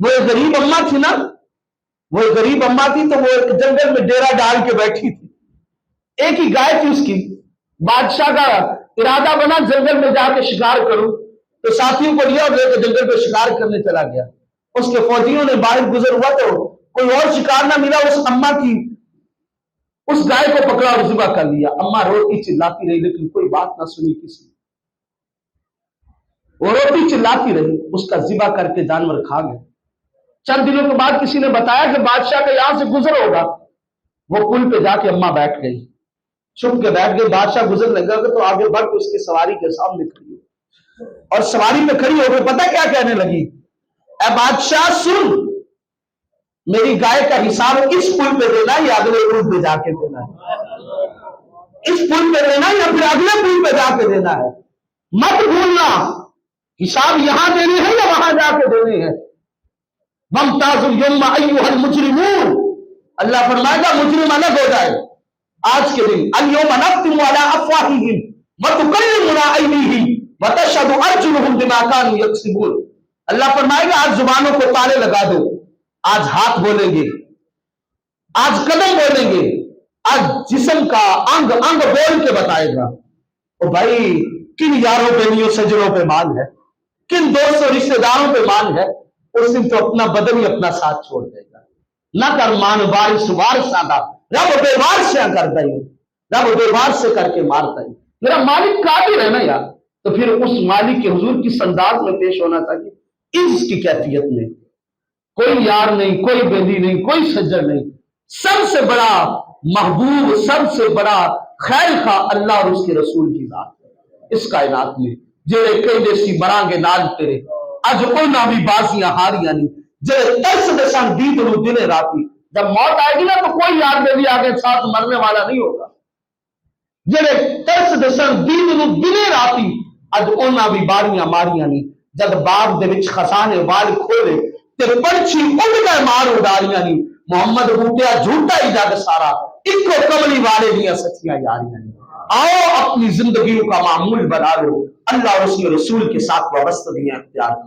وہ ایک غریب اماں تھی نا، وہ ایک غریب اماں تھی، تو وہ ایک جنگل میں ڈیرا ڈال کے بیٹھی تھی، ایک ہی گائے تھی اس کی، بادشاہ کا ارادہ بنا جنگل میں جا کے شکار کروں، تو ساتھیوں کو لیا اور لے کے جنگل میں شکار کرنے چلا گیا۔ اس کے فوجیوں نے باہر گزر ہوا تو کوئی اور شکار نہ ملا، اس اماں کی اس گائے کو پکڑا اور ذبح کر لیا۔ اماں روتی چلاتی رہی لیکن کوئی بات نہ سنی کسی، وہ روتی چلاتی رہی، اس کا ذبح کر کے جانور کھا گئے۔ چند دنوں کے بعد کسی نے بتایا کہ بادشاہ کا یہاں سے گزر ہوگا، وہ پل پہ جا کے اماں بیٹھ گئی، چھپ کے بیٹھ گئی۔ بادشاہ گزر لگا تو آگے بڑھ کے اس کی سواری کے سامنے کھڑی ہو، اور سواری پہ کھڑی ہو کے پتہ کیا کہنے لگی؟ اے بادشاہ سن، میری گائے کا حساب اس پل پہ دینا یا اگلے پل پہ جا کے دینا ہے؟ اس پل پہ دینا یا پھر اگلے پل پہ جا کے دینا ہے؟ مت بھولنا، حساب یہاں دینے ہیں یا وہاں جا کے دینے ہیں۔ وَامْتَازُوا الْيَوْمَ أَيُّهَا الْمُجْرِمُونَ، اللہ فرمائے گا مجرم الگ ہو جائے آج کے دن۔ الْيَوْمَ نَخْتِمُ عَلَىٰ أَفْوَاهِهِمْ وَتُكَلِّمُنَا أَيْدِيهِمْ وَتَشْهَدُ أَرْجُلُهُمْ بِمَا كَانُوا يَكْسِبُونَ، اللہ فرمائے گا آج زبانوں کو تالے لگا دو، آج ہاتھ بولیں گے، آج قدم بولیں گے، آج جسم کا انگ انگ بول کے بتائے گا۔ او بھائی، کن یاروں پہ نہیں سجنوں پہ مان ہے، کن دوستوں رشتہ داروں پہ مان ہے، اس دن تو اپنا بدن ہی اپنا ساتھ چھوڑ دے گا۔ نہ کر مان وارث وارث سادہ، رب بے وارث سے کر دیں، رب بے وارث سے کر کے مارتا ہے۔ میرا مالک قادر ہے نا یار، تو پھر اس مالک کے حضور کس انداز میں پیش ہونا چاہیے؟ اس کی کیفیت میں کوئی یار نہیں، کوئی بیلی نہیں، کوئی سجن نہیں، سب سے بڑا محبوب، سب سے بڑا خیر خواہ اللہ اور اس کے رسول کی ذات ہے اس کائنات میں۔ جڑے کئی دیسی برانگے نال تیرے اج اونا بھی بازیاں ہاریاں نہیں، جڑے ترس دسان دید نو دنے راتی، جب موت آئے گی نا تو کوئی یار بیلی آگے ساتھ مرنے والا نہیں ہوگا۔ جڑے ترس دسان دید نو دنے راتی، اج اونا بھی باریاں ماریاں نہیں، جب باغ دے وچ خزانے وال کھولے تے پنچھی اڑ گئے مار اڈاریاں نہیں، محمد بوٹیا جھوٹا ہی جگ سارا، اکو کملی والے دیاں سچیاں یاریاں نہیں۔ آؤ اپنی زندگیوں کا معمول بنا لو، اللہ اور اس کے رسول کے ساتھ وابستگیاں اختیار کرو۔